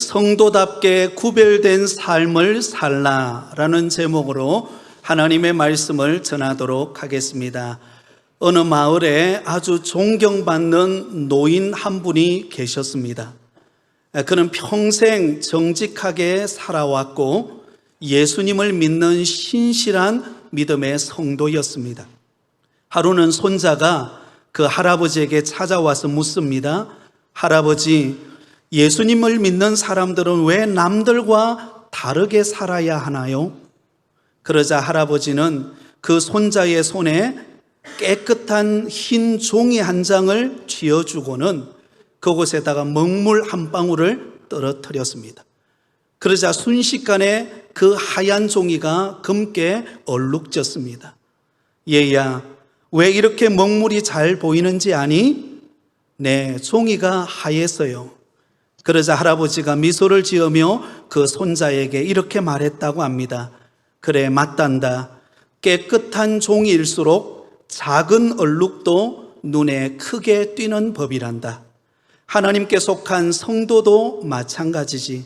성도답게 구별된 삶을 살라라는 제목으로 하나님의 말씀을 전하도록 하겠습니다. 어느 마을에 아주 존경받는 노인 한 분이 계셨습니다. 그는 평생 정직하게 살아왔고 예수님을 믿는 신실한 믿음의 성도였습니다. 하루는 손자가 그 할아버지에게 찾아와서 묻습니다. 할아버지, 예수님을 믿는 사람들은 왜 남들과 다르게 살아야 하나요? 그러자 할아버지는 그 손자의 손에 깨끗한 흰 종이 한 장을 쥐어주고는 그곳에다가 먹물 한 방울을 떨어뜨렸습니다. 그러자 순식간에 그 하얀 종이가 검게 얼룩졌습니다. 얘야, 왜 이렇게 먹물이 잘 보이는지 아니? 네, 종이가 하얘서요. 그러자 할아버지가 미소를 지으며 그 손자에게 이렇게 말했다고 합니다. 그래, 맞단다. 깨끗한 종이일수록 작은 얼룩도 눈에 크게 띄는 법이란다. 하나님께 속한 성도도 마찬가지지.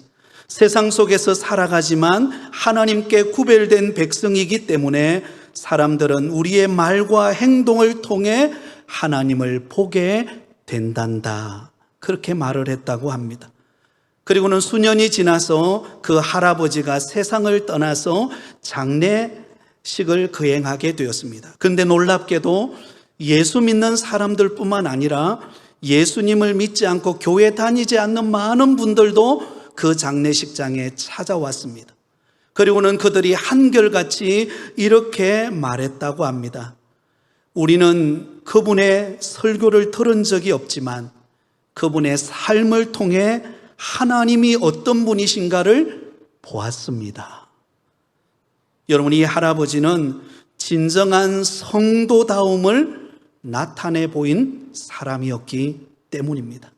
세상 속에서 살아가지만 하나님께 구별된 백성이기 때문에 사람들은 우리의 말과 행동을 통해 하나님을 보게 된단다. 그렇게 말을 했다고 합니다. 그리고는 수년이 지나서 그 할아버지가 세상을 떠나서 장례식을 거행하게 되었습니다. 그런데 놀랍게도 예수 믿는 사람들뿐만 아니라 예수님을 믿지 않고 교회 다니지 않는 많은 분들도 그 장례식장에 찾아왔습니다. 그리고는 그들이 한결같이 이렇게 말했다고 합니다. 우리는 그분의 설교를 들은 적이 없지만 그분의 삶을 통해 하나님이 어떤 분이신가를 보았습니다. 여러분, 이 할아버지는 진정한 성도다움을 나타내 보인 사람이었기 때문입니다.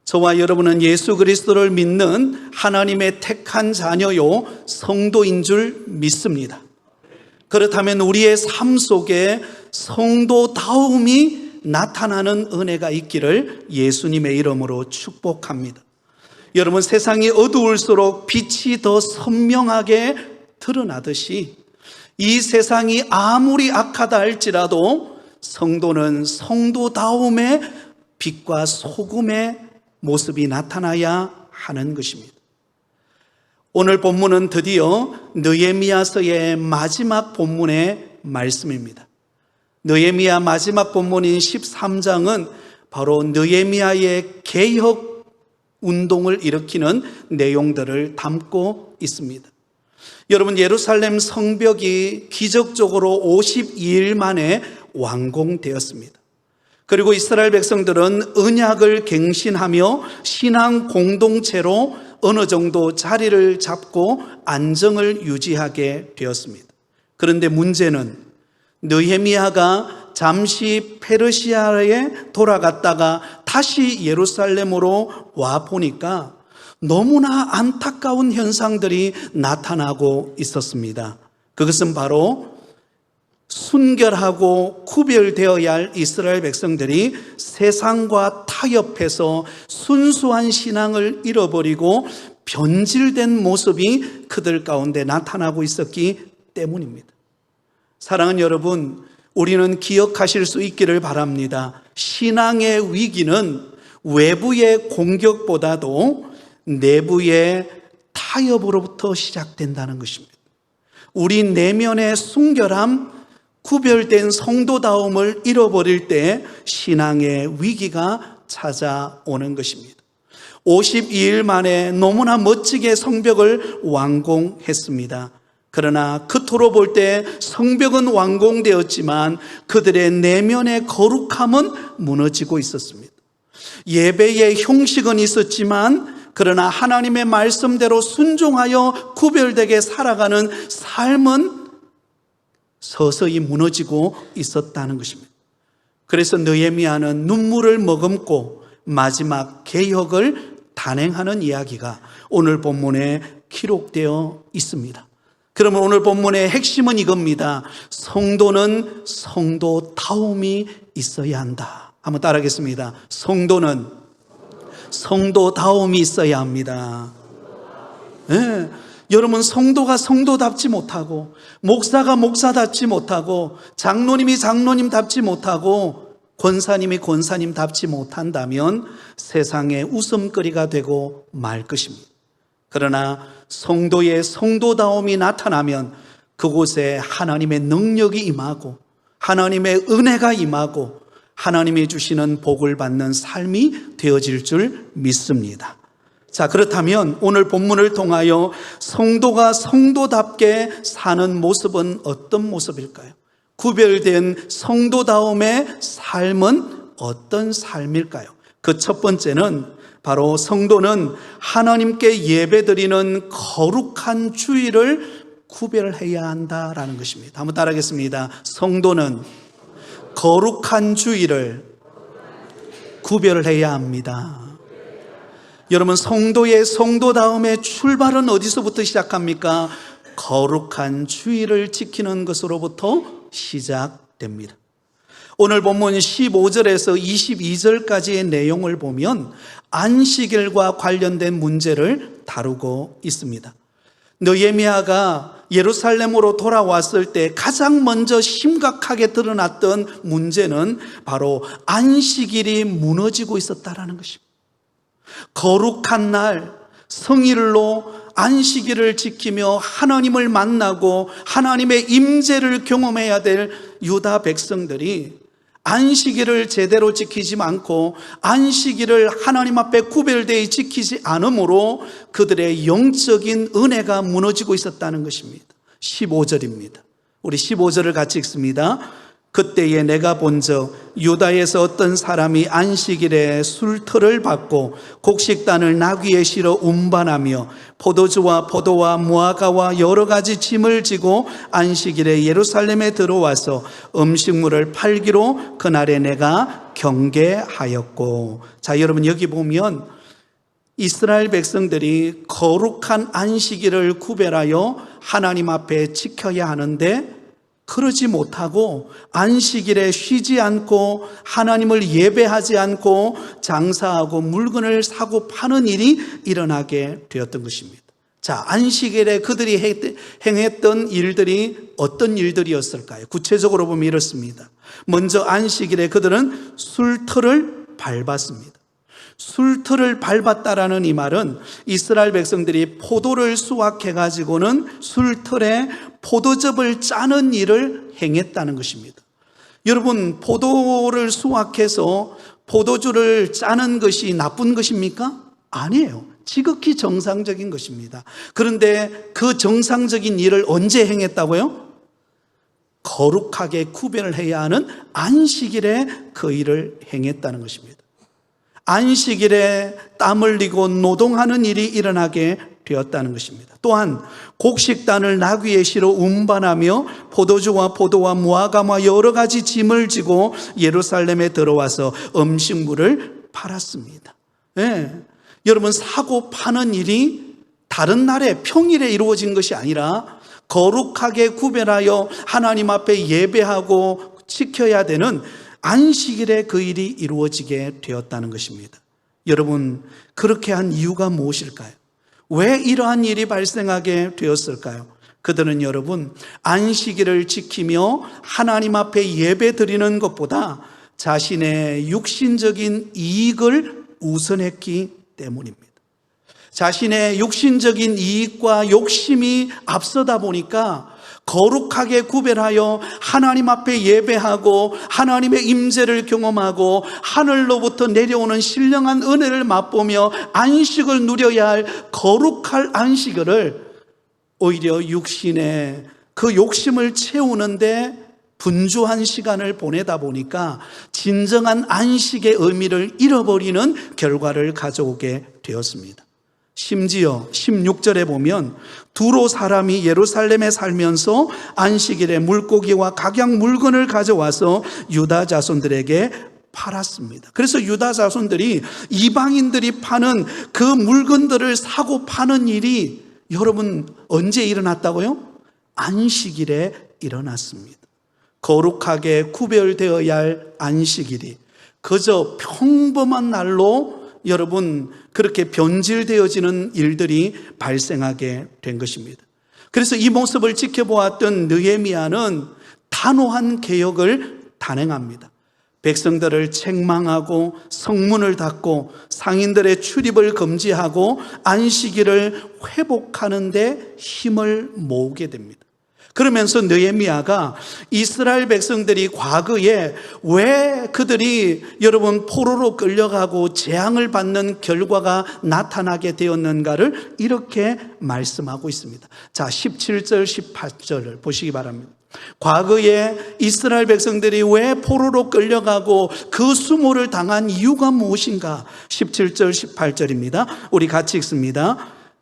저와 여러분은 예수 그리스도를 믿는 하나님의 택한 자녀요 성도인 줄 믿습니다. 그렇다면 우리의 삶 속에 성도다움이 나타나는 은혜가 있기를 예수님의 이름으로 축복합니다. 여러분, 세상이 어두울수록 빛이 더 선명하게 드러나듯이 이 세상이 아무리 악하다 할지라도 성도는 성도다움의 빛과 소금의 모습이 나타나야 하는 것입니다. 오늘 본문은 드디어 느헤미야서의 마지막 본문의 말씀입니다. 느헤미야 마지막 본문인 13장은 바로 느헤미야의 개혁 운동을 일으키는 내용들을 담고 있습니다. 여러분, 예루살렘 성벽이 기적적으로 52일 만에 완공되었습니다. 그리고 이스라엘 백성들은 언약을 갱신하며 신앙 공동체로 어느 정도 자리를 잡고 안정을 유지하게 되었습니다. 그런데 문제는 느헤미야가 잠시 페르시아에 돌아갔다가 다시 예루살렘으로 와 보니까 너무나 안타까운 현상들이 나타나고 있었습니다. 그것은 바로 순결하고 구별되어야 할 이스라엘 백성들이 세상과 타협해서 순수한 신앙을 잃어버리고 변질된 모습이 그들 가운데 나타나고 있었기 때문입니다. 사랑하는 여러분, 우리는 기억하실 수 있기를 바랍니다. 신앙의 위기는 외부의 공격보다도 내부의 타협으로부터 시작된다는 것입니다. 우리 내면의 순결함, 구별된 성도다움을 잃어버릴 때 신앙의 위기가 찾아오는 것입니다. 52일 만에 너무나 멋지게 성벽을 완공했습니다. 그러나 겉으로 볼 때 성벽은 완공되었지만 그들의 내면의 거룩함은 무너지고 있었습니다. 예배의 형식은 있었지만 그러나 하나님의 말씀대로 순종하여 구별되게 살아가는 삶은 서서히 무너지고 있었다는 것입니다. 그래서 느헤미야는 눈물을 머금고 마지막 개혁을 단행하는 이야기가 오늘 본문에 기록되어 있습니다. 그러면 오늘 본문의 핵심은 이겁니다. 성도는 성도다움이 있어야 한다. 한번 따라하겠습니다. 성도는 성도다움이 있어야 합니다. 네. 여러분, 성도가 성도답지 못하고, 목사가 목사답지 못하고, 장로님이 장로님답지 못하고, 권사님이 권사님답지 못한다면 세상의 웃음거리가 되고 말 것입니다. 그러나 성도의 성도다움이 나타나면 그곳에 하나님의 능력이 임하고, 하나님의 은혜가 임하고, 하나님이 주시는 복을 받는 삶이 되어질 줄 믿습니다. 자, 그렇다면 오늘 본문을 통하여 성도가 성도답게 사는 모습은 어떤 모습일까요? 구별된 성도다움의 삶은 어떤 삶일까요? 그 첫 번째는 바로 성도는 하나님께 예배드리는 거룩한 주일을 구별해야 한다라는 것입니다. 한번 따라하겠습니다. 성도는 거룩한 주일을 구별해야 합니다. 여러분, 성도의 성도다움의 출발은 어디서부터 시작합니까? 거룩한 주일을 지키는 것으로부터 시작됩니다. 오늘 본문 15절에서 22절까지의 내용을 보면 안식일과 관련된 문제를 다루고 있습니다. 느헤미야가 예루살렘으로 돌아왔을 때 가장 먼저 심각하게 드러났던 문제는 바로 안식일이 무너지고 있었다는 것입니다. 거룩한 날 성일로 안식일을 지키며 하나님을 만나고 하나님의 임재를 경험해야 될 유다 백성들이 안식일을 제대로 지키지 않고 안식일을 하나님 앞에 구별되어 지키지 않으므로 그들의 영적인 은혜가 무너지고 있었다는 것입니다. 15절입니다. 우리 15절을 같이 읽습니다. 그때에 내가 본즉 유다에서 어떤 사람이 안식일에 술터를 받고 곡식단을 나귀에 실어 운반하며 포도주와 포도와 무화과와 여러 가지 짐을 지고 안식일에 예루살렘에 들어와서 음식물을 팔기로 그날에 내가 경계하였고. 자, 여러분, 여기 보면 이스라엘 백성들이 거룩한 안식일을 구별하여 하나님 앞에 지켜야 하는데 그러지 못하고 안식일에 쉬지 않고 하나님을 예배하지 않고 장사하고 물건을 사고 파는 일이 일어나게 되었던 것입니다. 자, 안식일에 그들이 행했던 일들이 어떤 일들이었을까요? 구체적으로 보면 이렇습니다. 먼저 안식일에 그들은 술터를 밟았습니다. 술터를 밟았다라는 이 말은 이스라엘 백성들이 포도를 수확해가지고는 술터에 포도즙을 짜는 일을 행했다는 것입니다. 여러분, 포도를 수확해서 포도주를 짜는 것이 나쁜 것입니까? 아니에요. 지극히 정상적인 것입니다. 그런데 그 정상적인 일을 언제 행했다고요? 거룩하게 구별을 해야 하는 안식일에 그 일을 행했다는 것입니다. 안식일에 땀 흘리고 노동하는 일이 일어나게 되었다는 것입니다. 또한 곡식단을 나귀에 실어 운반하며 포도주와 포도와 무화과와 여러 가지 짐을 지고 예루살렘에 들어와서 음식물을 팔았습니다. 네. 여러분, 사고 파는 일이 다른 날에 평일에 이루어진 것이 아니라 거룩하게 구별하여 하나님 앞에 예배하고 지켜야 되는 안식일에 그 일이 이루어지게 되었다는 것입니다. 여러분, 그렇게 한 이유가 무엇일까요? 왜 이러한 일이 발생하게 되었을까요? 그들은 여러분, 안식일을 지키며 하나님 앞에 예배 드리는 것보다 자신의 육신적인 이익을 우선했기 때문입니다. 자신의 육신적인 이익과 욕심이 앞서다 보니까 거룩하게 구별하여 하나님 앞에 예배하고 하나님의 임재를 경험하고 하늘로부터 내려오는 신령한 은혜를 맛보며 안식을 누려야 할 거룩할 안식일을 오히려 육신의 그 욕심을 채우는데 분주한 시간을 보내다 보니까 진정한 안식의 의미를 잃어버리는 결과를 가져오게 되었습니다. 심지어 16절에 보면 두로 사람이 예루살렘에 살면서 안식일에 물고기와 각양 물건을 가져와서 유다 자손들에게 팔았습니다. 그래서 유다 자손들이 이방인들이 파는 그 물건들을 사고 파는 일이 여러분 언제 일어났다고요? 안식일에 일어났습니다. 거룩하게 구별되어야 할 안식일이 그저 평범한 날로 여러분 그렇게 변질되어지는 일들이 발생하게 된 것입니다. 그래서 이 모습을 지켜보았던 느헤미야는 단호한 개혁을 단행합니다. 백성들을 책망하고 성문을 닫고 상인들의 출입을 금지하고 안식일을 회복하는 데 힘을 모으게 됩니다. 그러면서 느헤미야가 이스라엘 백성들이 과거에 왜 그들이 여러분 포로로 끌려가고 재앙을 받는 결과가 나타나게 되었는가를 이렇게 말씀하고 있습니다. 자, 17절 18절을 보시기 바랍니다. 과거에 이스라엘 백성들이 왜 포로로 끌려가고 그 수모를 당한 이유가 무엇인가? 17절 18절입니다. 우리 같이 읽습니다.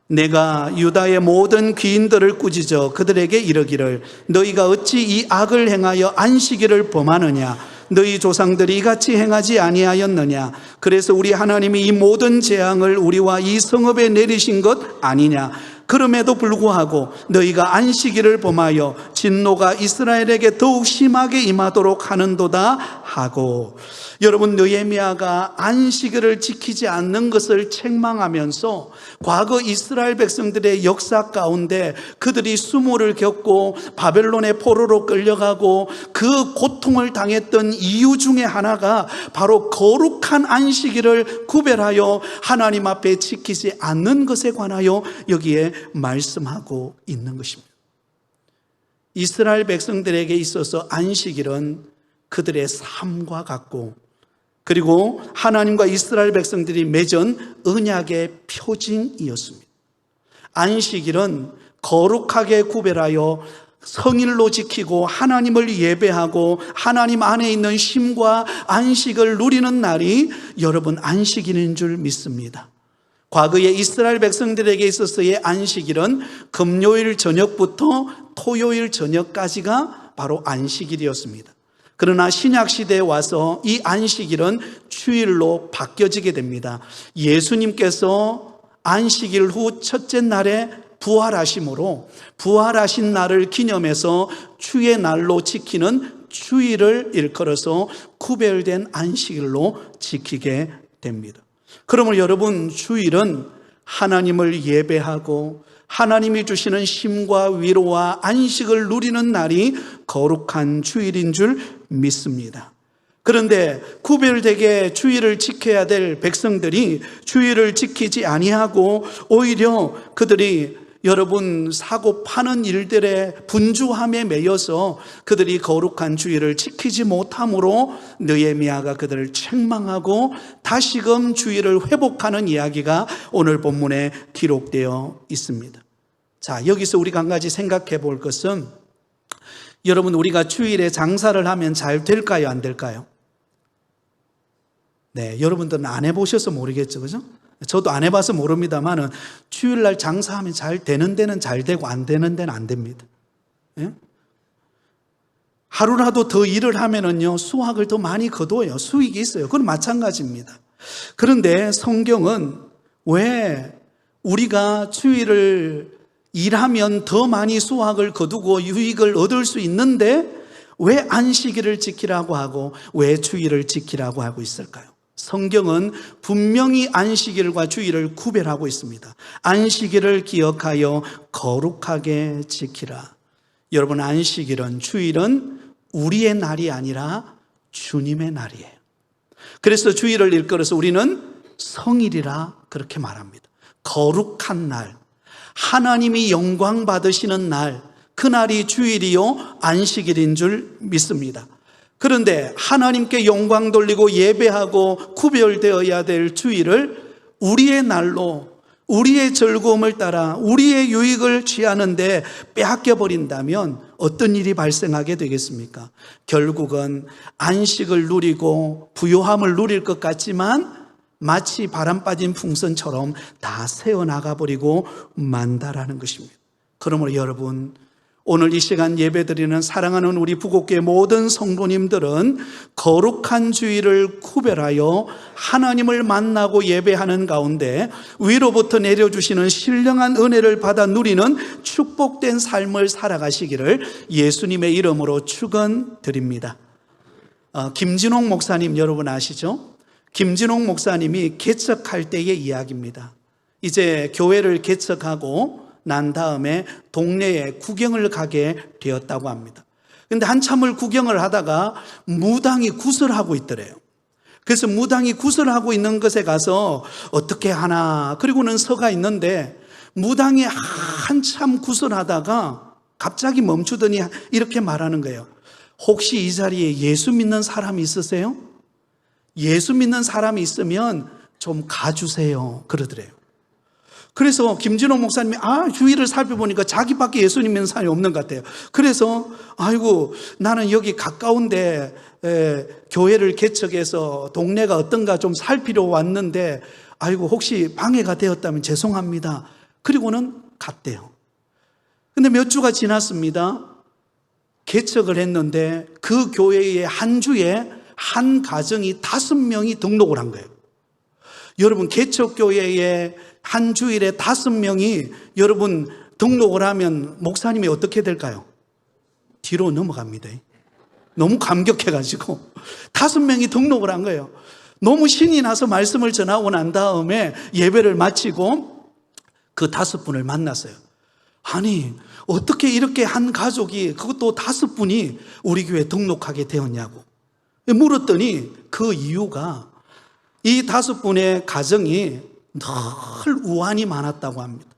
내가 유다의 모든 귀인들을 꾸짖어 그들에게 이르기를 너희가 어찌 이 악을 행하여 안식일을 범하느냐? 너희 조상들이 이같이 행하지 아니하였느냐? 그래서 우리 하나님이 이 모든 재앙을 우리와 이 성읍에 내리신 것 아니냐? 그럼에도 불구하고 너희가 안식일을 범하여 진노가 이스라엘에게 더욱 심하게 임하도록 하는도다 하고, 여러분 느헤미야가 안식일을 지키지 않는 것을 책망하면서 과거 이스라엘 백성들의 역사 가운데 그들이 수모를 겪고 바벨론의 포로로 끌려가고 그 고통을 당했던 이유 중에 하나가 바로 거룩한 안식일을 구별하여 하나님 앞에 지키지 않는 것에 관하여 여기에 말씀하고 있는 것입니다. 이스라엘 백성들에게 있어서 안식일은 그들의 삶과 같고, 그리고 하나님과 이스라엘 백성들이 맺은 언약의 표징이었습니다. 안식일은 거룩하게 구별하여 성일로 지키고 하나님을 예배하고 하나님 안에 있는 쉼과 안식을 누리는 날이 여러분 안식일인 줄 믿습니다. 과거에 이스라엘 백성들에게 있어서의 안식일은 금요일 저녁부터 토요일 저녁까지가 바로 안식일이었습니다. 그러나 신약시대에 와서 이 안식일은 주일로 바뀌어지게 됩니다. 예수님께서 안식일 후 첫째 날에 부활하심으로 부활하신 날을 기념해서 주의 날로 지키는 주일을 일컬어서 구별된 안식일로 지키게 됩니다. 그러므로 여러분 주일은 하나님을 예배하고 하나님이 주시는 쉼과 위로와 안식을 누리는 날이 거룩한 주일인 줄 믿습니다. 그런데 구별되게 주일을 지켜야 될 백성들이 주일을 지키지 아니하고 오히려 그들이 여러분 사고 파는 일들의 분주함에 매여서 그들이 거룩한 주일을 지키지 못함으로 느헤미야가 그들을 책망하고 다시금 주일을 회복하는 이야기가 오늘 본문에 기록되어 있습니다. 자, 여기서 우리가 한 가지 생각해 볼 것은, 여러분 우리가 주일에 장사를 하면 잘 될까요, 안 될까요? 네, 여러분들은 안 해보셔서 모르겠죠, 그죠? 저도 안 해봐서 모릅니다만은 주일날 장사하면 잘 되는 데는 잘 되고 안 되는 데는 안 됩니다. 예? 하루라도 더 일을 하면은요 수확을 더 많이 거둬요. 수익이 있어요. 그건 마찬가지입니다. 그런데 성경은 왜 우리가 주일을 일하면 더 많이 수확을 거두고 유익을 얻을 수 있는데 왜 안식일을 지키라고 하고 왜 주일을 지키라고 하고 있을까요? 성경은 분명히 안식일과 주일을 구별하고 있습니다. 안식일을 기억하여 거룩하게 지키라. 여러분 안식일은, 주일은 우리의 날이 아니라 주님의 날이에요. 그래서 주일을 일컬어서 우리는 성일이라 그렇게 말합니다. 거룩한 날, 하나님이 영광 받으시는 날, 그날이 주일이요 안식일인 줄 믿습니다. 그런데 하나님께 영광 돌리고 예배하고 구별되어야 될 주일을 우리의 날로, 우리의 즐거움을 따라 우리의 유익을 취하는데 빼앗겨버린다면 어떤 일이 발생하게 되겠습니까? 결국은 안식을 누리고 부요함을 누릴 것 같지만 마치 바람 빠진 풍선처럼 다 새어나가 버리고 만다라는 것입니다. 그러므로 여러분, 오늘 이 시간 예배드리는 사랑하는 우리 부곡교회 모든 성도님들은 거룩한 주일을 구별하여 하나님을 만나고 예배하는 가운데 위로부터 내려주시는 신령한 은혜를 받아 누리는 축복된 삶을 살아가시기를 예수님의 이름으로 축원드립니다. 김진홍 목사님 여러분 아시죠? 김진홍 목사님이 개척할 때의 이야기입니다. 이제 교회를 개척하고 난 다음에 동네에 구경을 가게 되었다고 합니다. 근데 한참을 구경을 하다가 무당이 구슬하고 있더래요. 그래서 무당이 구슬하고 있는 것에 가서 어떻게 하나, 그리고는 서가 있는데 무당이 한참 구슬하다가 갑자기 멈추더니 이렇게 말하는 거예요. 혹시 이 자리에 예수 믿는 사람이 있으세요? 예수 믿는 사람이 있으면 좀 가주세요. 그러더래요. 그래서 김진호 목사님이 주위를 살펴보니까 자기밖에 예수님 믿는 사람이 없는 것 같아요. 그래서 아이고 나는 여기 가까운데 교회를 개척해서 동네가 어떤가 좀 살피러 왔는데 아이고 혹시 방해가 되었다면 죄송합니다. 그리고는 갔대요. 근데 몇 주가 지났습니다. 개척을 했는데 그 교회의 한 주에 한 가정이 5명이 등록을 한 거예요. 여러분 개척교회에 한 주일에 5명이 여러분 등록을 하면 목사님이 어떻게 될까요? 뒤로 넘어갑니다. 너무 감격해가지고 5명이 등록을 한 거예요. 너무 신이 나서 말씀을 전하고 난 다음에 예배를 마치고 그 5분을 만났어요. 아니 어떻게 이렇게 한 가족이, 그것도 5분이 우리 교회에 등록하게 되었냐고 물었더니 그 이유가 이 5분의 가정이 늘 우환이 많았다고 합니다.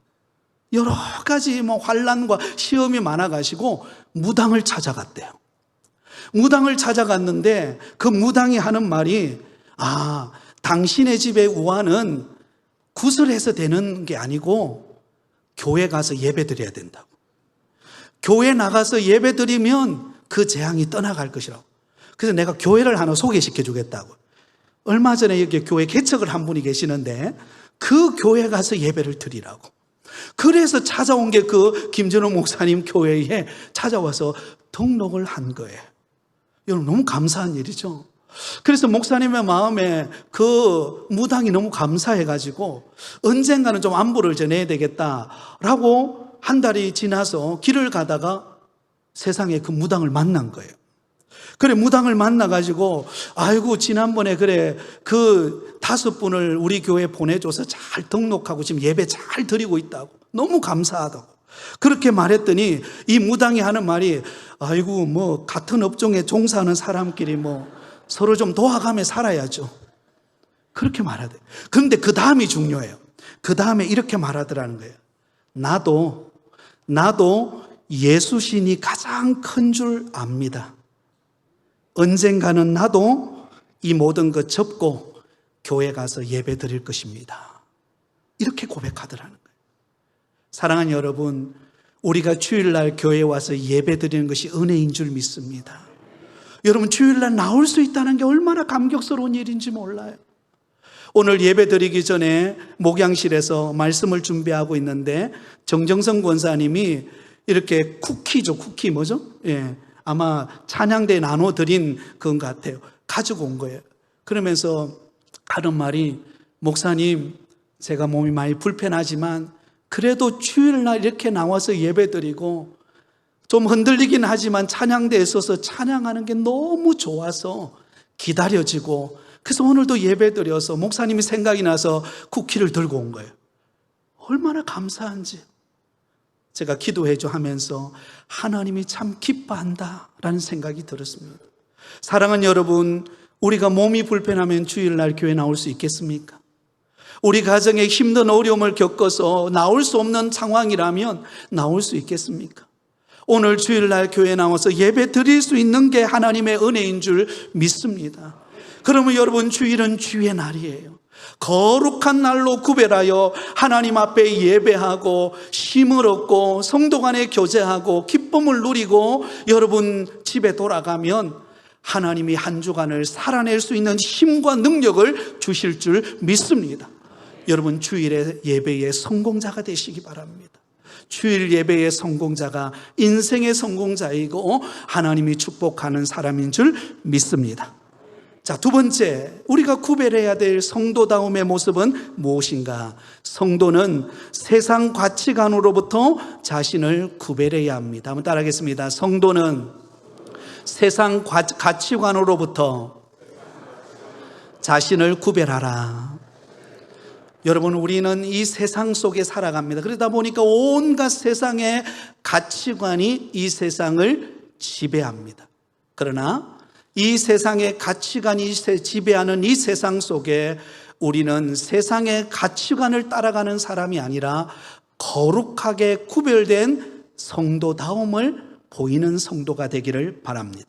여러 가지 환난과 시험이 많아가지고 무당을 찾아갔대요. 무당을 찾아갔는데 그 무당이 하는 말이 당신의 집의 우환은 구슬해서 되는 게 아니고 교회 가서 예배 드려야 된다고. 교회 나가서 예배 드리면 그 재앙이 떠나갈 것이라고. 그래서 내가 교회를 하나 소개시켜 주겠다고. 얼마 전에 여기 교회 개척을 한 분이 계시는데 그 교회 가서 예배를 드리라고. 그래서 찾아온 게 그 김진호 목사님 교회에 찾아와서 등록을 한 거예요. 여러분 너무 감사한 일이죠. 그래서 목사님의 마음에 그 무당이 너무 감사해가지고 언젠가는 좀 안부를 전해야 되겠다라고 한 달이 지나서 길을 가다가 세상에 그 무당을 만난 거예요. 그래 무당을 만나가지고 아이고 지난번에 그래 그 5분을 우리 교회에 보내줘서 잘 등록하고 지금 예배 잘 드리고 있다고 너무 감사하다고 그렇게 말했더니 이 무당이 하는 말이 아이고 같은 업종에 종사하는 사람끼리 서로 좀 도와가며 살아야죠. 그렇게 말하대. 그런데 그 다음이 중요해요. 그 다음에 이렇게 말하더라는 거예요. 나도 예수신이 가장 큰 줄 압니다. 언젠가는 나도 이 모든 것 접고 교회 가서 예배 드릴 것입니다. 이렇게 고백하더라는 거예요. 사랑하는 여러분, 우리가 주일날 교회에 와서 예배 드리는 것이 은혜인 줄 믿습니다. 여러분 주일날 나올 수 있다는 게 얼마나 감격스러운 일인지 몰라요. 오늘 예배 드리기 전에 목양실에서 말씀을 준비하고 있는데 정정성 권사님이 이렇게 쿠키죠. 쿠키 뭐죠? 아마 찬양대에 나눠드린 그건 같아요. 가지고 온 거예요. 그러면서 하는 말이 목사님 제가 몸이 많이 불편하지만 그래도 주일날 이렇게 나와서 예배드리고 좀 흔들리긴 하지만 찬양대에 서서 찬양하는 게 너무 좋아서 기다려지고 그래서 오늘도 예배드려서 목사님이 생각이 나서 쿠키를 들고 온 거예요. 얼마나 감사한지. 제가 기도해줘 하면서 하나님이 참 기뻐한다라는 생각이 들었습니다. 사랑하는 여러분, 우리가 몸이 불편하면 주일날 교회 나올 수 있겠습니까? 우리 가정에 힘든 어려움을 겪어서 나올 수 없는 상황이라면 나올 수 있겠습니까? 오늘 주일날 교회에 나와서 예배 드릴 수 있는 게 하나님의 은혜인 줄 믿습니다. 그러면 여러분 주일은 주의 날이에요. 거룩한 날로 구별하여 하나님 앞에 예배하고 힘을 얻고 성도 간에 교제하고 기쁨을 누리고 여러분 집에 돌아가면 하나님이 한 주간을 살아낼 수 있는 힘과 능력을 주실 줄 믿습니다. 여러분 주일의 예배의 성공자가 되시기 바랍니다. 주일 예배의 성공자가 인생의 성공자이고 하나님이 축복하는 사람인 줄 믿습니다. 자, 두 번째, 우리가 구별해야 될 성도다움의 모습은 무엇인가? 성도는 세상 가치관으로부터 자신을 구별해야 합니다. 한번 따라하겠습니다. 성도는 세상 가치관으로부터 자신을 구별하라. 여러분, 우리는 이 세상 속에 살아갑니다. 그러다 보니까 온갖 세상의 가치관이 이 세상을 지배합니다. 그러나 이 세상의 가치관이 지배하는 이 세상 속에 우리는 세상의 가치관을 따라가는 사람이 아니라 거룩하게 구별된 성도다움을 보이는 성도가 되기를 바랍니다.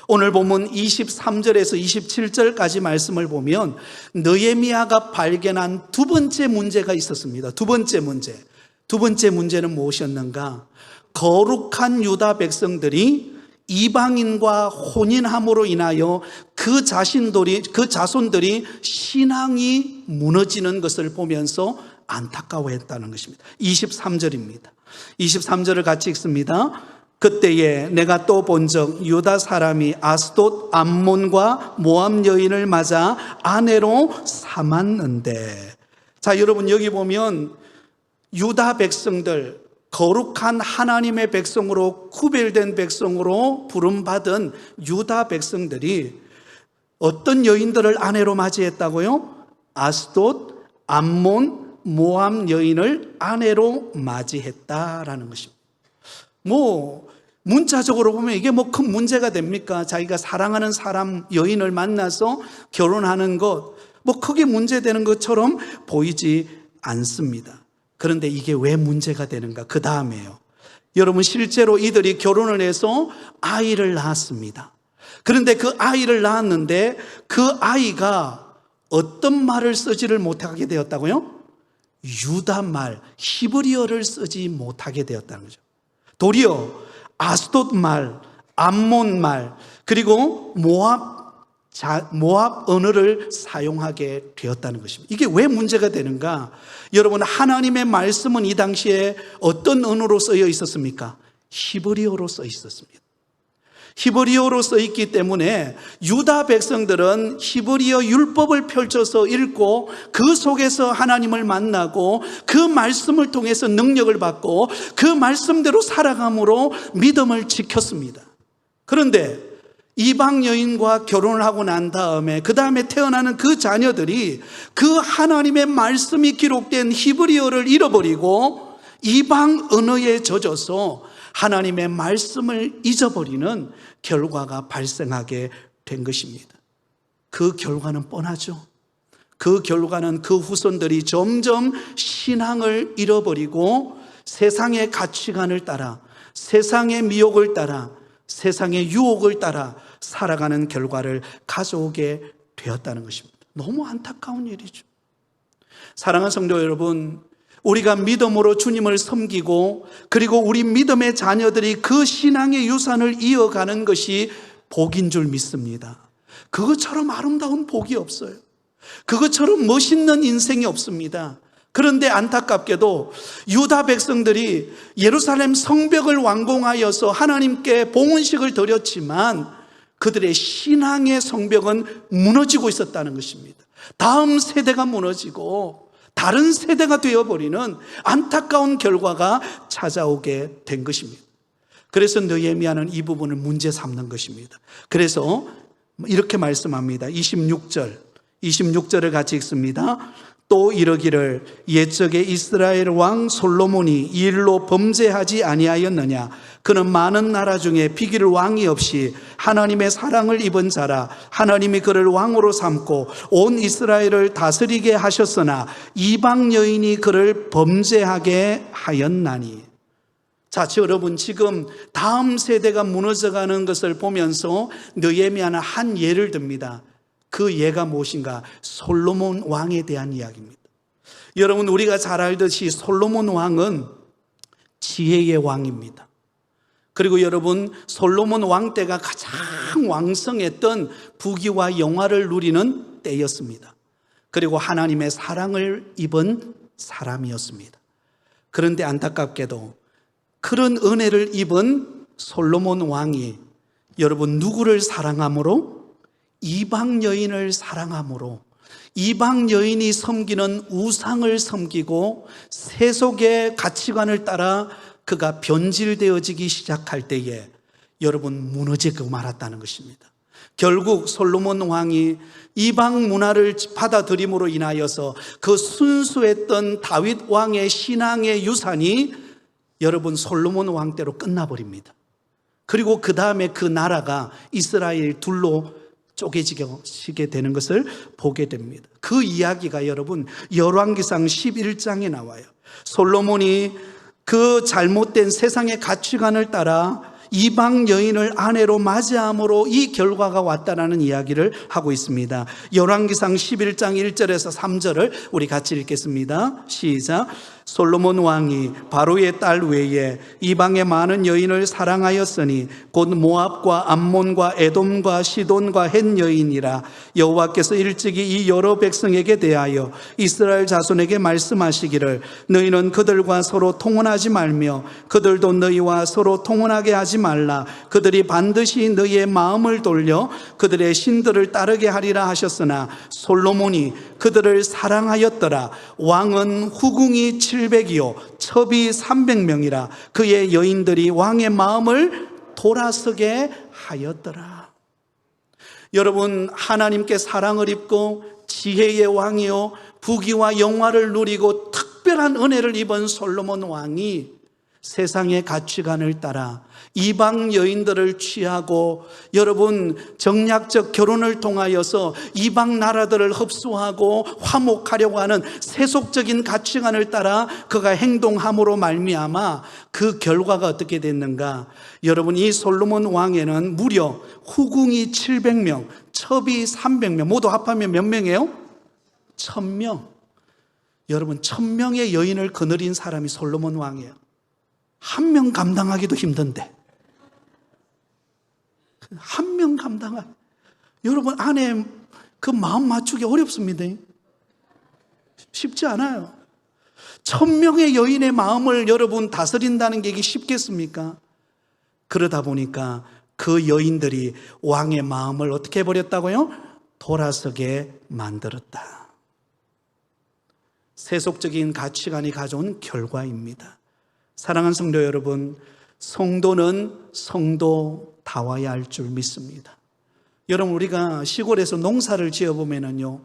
오늘 본문 23절에서 27절까지 말씀을 보면 느헤미야가 발견한 두 번째 문제가 있었습니다. 두 번째 문제는 무엇이었는가? 거룩한 유다 백성들이 이방인과 혼인함으로 인하여 그 자손들이 신앙이 무너지는 것을 보면서 안타까워했다는 것입니다. 23절입니다. 23절을 같이 읽습니다. 그때에 내가 또 본적 유다 사람이 아스돗 암몬과 모압 여인을 맞아 아내로 삼았는데. 자, 여러분, 여기 보면 유다 백성들, 거룩한 하나님의 백성으로 구별된 백성으로 부름받은 유다 백성들이 어떤 여인들을 아내로 맞이했다고요? 아스돗, 암몬, 모압 여인을 아내로 맞이했다라는 것입니다. 문자적으로 보면 이게 큰 문제가 됩니까? 자기가 사랑하는 사람, 여인을 만나서 결혼하는 것, 크게 문제되는 것처럼 보이지 않습니다. 그런데 이게 왜 문제가 되는가? 그 다음에요. 여러분, 실제로 이들이 결혼을 해서 아이를 낳았습니다. 그런데 그 아이를 낳았는데 그 아이가 어떤 말을 쓰지를 못하게 되었다고요? 유다말, 히브리어를 쓰지 못하게 되었다는 거죠. 도리어 아스돗 말, 암몬 말, 그리고 모압 언어를 사용하게 되었다는 것입니다. 이게 왜 문제가 되는가? 여러분, 하나님의 말씀은 이 당시에 어떤 언어로 쓰여 있었습니까? 히브리어로 써 있었습니다. 히브리어로 써 있기 때문에 유다 백성들은 히브리어 율법을 펼쳐서 읽고 그 속에서 하나님을 만나고 그 말씀을 통해서 능력을 받고 그 말씀대로 살아감으로 믿음을 지켰습니다. 그런데 이방 여인과 결혼을 하고 난 다음에 그 다음에 태어나는 그 자녀들이 그 하나님의 말씀이 기록된 히브리어를 잃어버리고 이방 언어에 젖어서 하나님의 말씀을 잊어버리는 결과가 발생하게 된 것입니다. 그 결과는 뻔하죠. 그 결과는 그 후손들이 점점 신앙을 잃어버리고 세상의 가치관을 따라, 세상의 미혹을 따라, 세상의 유혹을 따라 살아가는 결과를 가져오게 되었다는 것입니다. 너무 안타까운 일이죠. 사랑하는 성도 여러분, 우리가 믿음으로 주님을 섬기고 그리고 우리 믿음의 자녀들이 그 신앙의 유산을 이어가는 것이 복인 줄 믿습니다. 그것처럼 아름다운 복이 없어요. 그것처럼 멋있는 인생이 없습니다. 그런데 안타깝게도 유다 백성들이 예루살렘 성벽을 완공하여서 하나님께 봉헌식을 드렸지만 그들의 신앙의 성벽은 무너지고 있었다는 것입니다. 다음 세대가 무너지고 다른 세대가 되어버리는 안타까운 결과가 찾아오게 된 것입니다. 그래서 느헤미야는 이 부분을 문제 삼는 것입니다. 그래서 이렇게 말씀합니다. 26절을 같이 읽습니다. 또 이르기를 옛적에 이스라엘 왕 솔로몬이 이 일로 범죄하지 아니하였느냐? 그는 많은 나라 중에 비길 왕이 없이 하나님의 사랑을 입은 자라. 하나님이 그를 왕으로 삼고 온 이스라엘을 다스리게 하셨으나 이방 여인이 그를 범죄하게 하였나니. 자, 여러분, 지금 다음 세대가 무너져가는 것을 보면서 느헤미야는 한 예를 듭니다. 그 예가 무엇인가? 솔로몬 왕에 대한 이야기입니다. 여러분, 우리가 잘 알듯이 솔로몬 왕은 지혜의 왕입니다. 그리고 여러분, 솔로몬 왕 때가 가장 왕성했던 부귀와 영화를 누리는 때였습니다. 그리고 하나님의 사랑을 입은 사람이었습니다. 그런데 안타깝게도 그런 은혜를 입은 솔로몬 왕이 여러분 누구를 사랑함으로? 이방 여인을 사랑함으로, 이방 여인이 섬기는 우상을 섬기고 세속의 가치관을 따라 그가 변질되어지기 시작할 때에 여러분 무너지고 말았다는 것입니다. 결국 솔로몬 왕이 이방 문화를 받아들임으로 인하여서 그 순수했던 다윗 왕의 신앙의 유산이 여러분 솔로몬 왕 때로 끝나버립니다. 그리고 그 다음에 그 나라가 이스라엘 둘로 쪼개지게 되는 것을 보게 됩니다. 그 이야기가 여러분 열왕기상 11장에 나와요. 솔로몬이 그 잘못된 세상의 가치관을 따라 이방 여인을 아내로 맞이함으로 이 결과가 왔다라는 이야기를 하고 있습니다. 열왕기상 11장 1절에서 3절을 우리 같이 읽겠습니다. 시작. 솔로몬 왕이 바로의 딸 외에 이방의 많은 여인을 사랑하였으니 곧 모압과 암몬과 에돔과 시돈과 헷 여인이라. 여호와께서 일찍이 이 여러 백성에게 대하여 이스라엘 자손에게 말씀하시기를 너희는 그들과 서로 통혼하지 말며 그들도 너희와 서로 통혼하게 하지 말라. 그들이 반드시 너희의 마음을 돌려 그들의 신들을 따르게 하리라 하셨으나 솔로몬이 그들을 사랑하였더라. 왕은 후궁이 700이요 첩이 300명이라. 그의 여인들이 왕의 마음을 돌아서게 하였더라. 여러분, 하나님께 사랑을 입고 지혜의 왕이요 부귀와 영화를 누리고 특별한 은혜를 입은 솔로몬 왕이 세상의 가치관을 따라 이방 여인들을 취하고 여러분 정략적 결혼을 통하여서 이방 나라들을 흡수하고 화목하려고 하는 세속적인 가치관을 따라 그가 행동함으로 말미암아 그 결과가 어떻게 됐는가? 여러분, 이 솔로몬 왕에는 무려 후궁이 700명, 첩이 300명, 모두 합하면 몇 명이에요? 1000명. 여러분, 1000명의 여인을 거느린 사람이 솔로몬 왕이에요. 한 명 감당하기도 힘든데 한 명 감당하. 여러분, 아내 그 마음 맞추기 어렵습니다. 쉽지 않아요. 1000명의 여인의 마음을 여러분 다스린다는 게 이게 쉽겠습니까? 그러다 보니까 그 여인들이 왕의 마음을 어떻게 해버렸다고요? 돌아서게 만들었다. 세속적인 가치관이 가져온 결과입니다. 사랑하는 성도 여러분, 성도는 성도다워야 할 줄 믿습니다. 여러분, 우리가 시골에서 농사를 지어보면요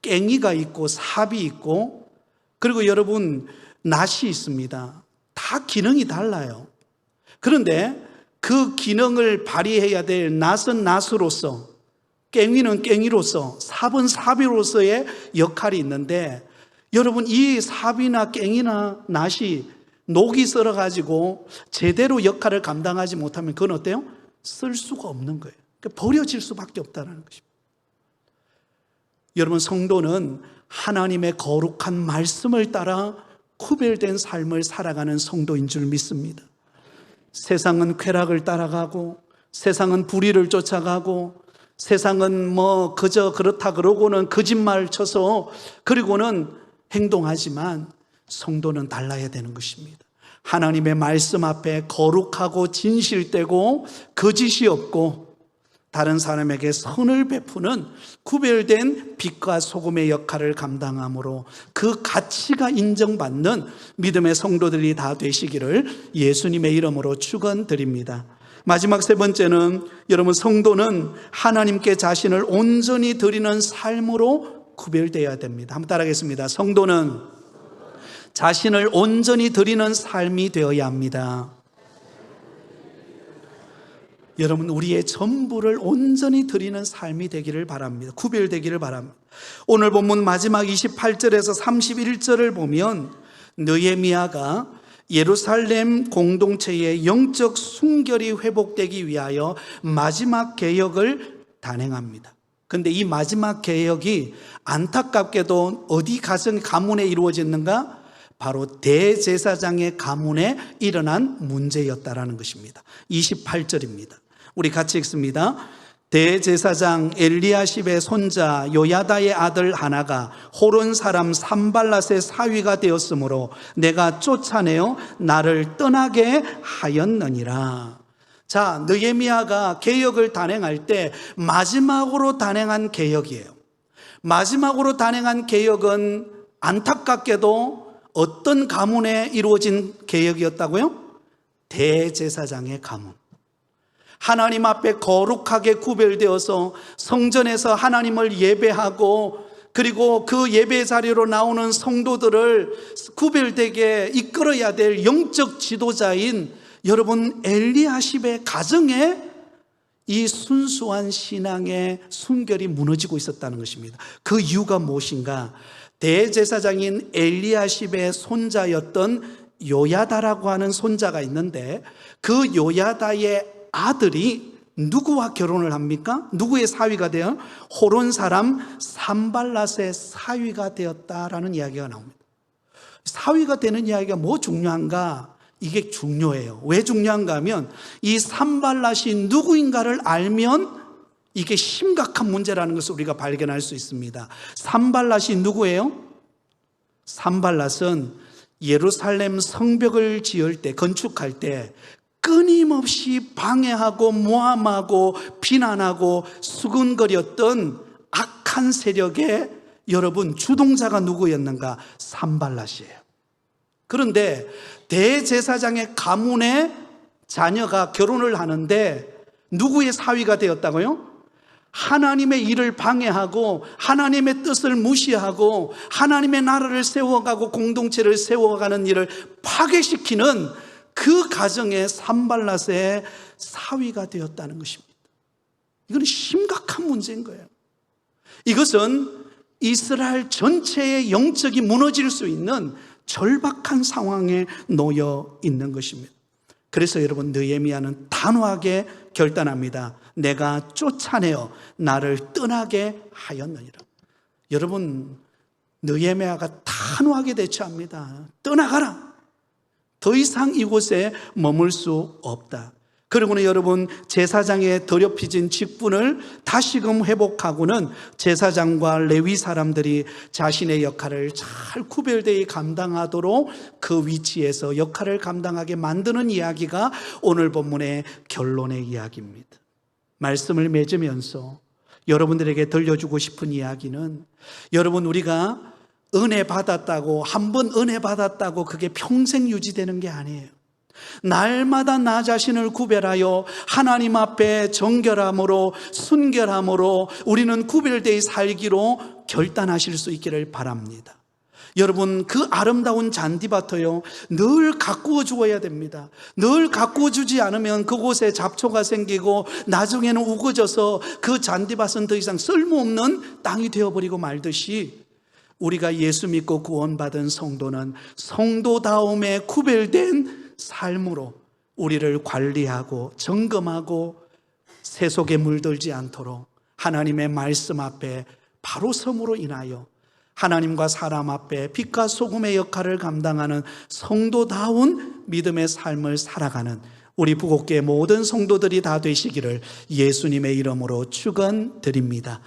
깽이가 있고 삽이 있고 그리고 여러분 낫이 있습니다. 다 기능이 달라요. 그런데 그 기능을 발휘해야 될 낫은 낫으로서, 깽이는 깽이로서, 삽은 삽으로서의 역할이 있는데 여러분, 이 삽이나 깽이나 낫이 녹이 썰어가지고 제대로 역할을 감당하지 못하면 그건 어때요? 쓸 수가 없는 거예요. 그러니까 버려질 수밖에 없다는 것입니다. 여러분, 성도는 하나님의 거룩한 말씀을 따라 구별된 삶을 살아가는 성도인 줄 믿습니다. 세상은 쾌락을 따라가고 세상은 불의를 쫓아가고 세상은 뭐 그저 그렇다 그러고는 거짓말 쳐서 그리고는 행동하지만 성도는 달라야 되는 것입니다. 하나님의 말씀 앞에 거룩하고 진실되고 거짓이 없고 다른 사람에게 선을 베푸는 구별된 빛과 소금의 역할을 감당함으로 그 가치가 인정받는 믿음의 성도들이 다 되시기를 예수님의 이름으로 축원드립니다. 마지막 세 번째는 여러분, 성도는 하나님께 자신을 온전히 드리는 삶으로 구별되어야 됩니다. 한번 따라하겠습니다. 성도는 자신을 온전히 드리는 삶이 되어야 합니다. 여러분, 우리의 전부를 온전히 드리는 삶이 되기를 바랍니다. 구별되기를 바랍니다. 오늘 본문 마지막 28절에서 31절을 보면 느헤미야가 예루살렘 공동체의 영적 순결이 회복되기 위하여 마지막 개혁을 단행합니다. 그런데 이 마지막 개혁이 안타깝게도 어디 가문에 이루어졌는가? 바로 대제사장의 가문에 일어난 문제였다라는 것입니다. 28절입니다. 우리 같이 읽습니다. 대제사장 엘리야십의 손자 요야다의 아들 하나가 호론 사람 산발랏의 사위가 되었으므로 내가 쫓아내어 나를 떠나게 하였느니라. 자, 느헤미야가 개혁을 단행할 때 마지막으로 단행한 개혁이에요. 마지막으로 단행한 개혁은 안타깝게도 어떤 가문에 이루어진 개혁이었다고요? 대제사장의 가문. 하나님 앞에 거룩하게 구별되어서 성전에서 하나님을 예배하고, 그리고 그 예배 자리로 나오는 성도들을 구별되게 이끌어야 될 영적 지도자인 여러분 엘리야십의 가정에 이 순수한 신앙의 순결이 무너지고 있었다는 것입니다. 그 이유가 무엇인가? 대제사장인 엘리야십의 손자였던 요야다라고 하는 손자가 있는데, 그 요야다의 아들이 누구와 결혼을 합니까? 누구의 사위가 돼요? 호론 사람 산발랏의 사위가 되었다라는 이야기가 나옵니다. 사위가 되는 이야기가 뭐 중요한가? 이게 중요해요. 왜 중요한가 하면 이 산발랏이 누구인가를 알면 이게 심각한 문제라는 것을 우리가 발견할 수 있습니다. 산발랏이 누구예요? 산발랏은 예루살렘 성벽을 지을 때, 건축할 때 끊임없이 방해하고 모함하고 비난하고 수군거렸던 악한 세력의 여러분 주동자가 누구였는가? 산발랏이에요. 그런데 대제사장의 가문의 자녀가 결혼을 하는데 누구의 사위가 되었다고요? 하나님의 일을 방해하고 하나님의 뜻을 무시하고 하나님의 나라를 세워가고 공동체를 세워가는 일을 파괴시키는 그 가정의 산발랏의 사위가 되었다는 것입니다. 이건 심각한 문제인 거예요. 이것은 이스라엘 전체의 영적이 무너질 수 있는 절박한 상황에 놓여 있는 것입니다. 그래서 여러분 느헤미야는 단호하게 결단합니다. 내가 쫓아내어 나를 떠나게 하였느니라. 여러분 느헤미야가 단호하게 대처합니다. 떠나가라. 더 이상 이곳에 머물 수 없다. 그리고는 여러분 제사장의 더럽혀진 직분을 다시금 회복하고는 제사장과 레위 사람들이 자신의 역할을 잘 구별되게 감당하도록 그 위치에서 역할을 감당하게 만드는 이야기가 오늘 본문의 결론의 이야기입니다. 말씀을 맺으면서 여러분들에게 들려주고 싶은 이야기는, 여러분 우리가 은혜 받았다고, 한 번 은혜 받았다고 그게 평생 유지되는 게 아니에요. 날마다 나 자신을 구별하여 하나님 앞에 정결함으로 순결함으로 우리는 구별되어 살기로 결단하실 수 있기를 바랍니다. 여러분 그 아름다운 잔디밭을요 늘 가꾸어 주어야 됩니다. 늘 가꾸어 주지 않으면 그곳에 잡초가 생기고 나중에는 우거져서 그 잔디밭은 더 이상 쓸모없는 땅이 되어버리고 말듯이, 우리가 예수 믿고 구원받은 성도는 성도다움에 구별된 삶으로 우리를 관리하고 점검하고 세속에 물들지 않도록 하나님의 말씀 앞에 바로 섬으로 인하여 하나님과 사람 앞에 빛과 소금의 역할을 감당하는 성도다운 믿음의 삶을 살아가는 우리 부곡교회 모든 성도들이 다 되시기를 예수님의 이름으로 축원드립니다.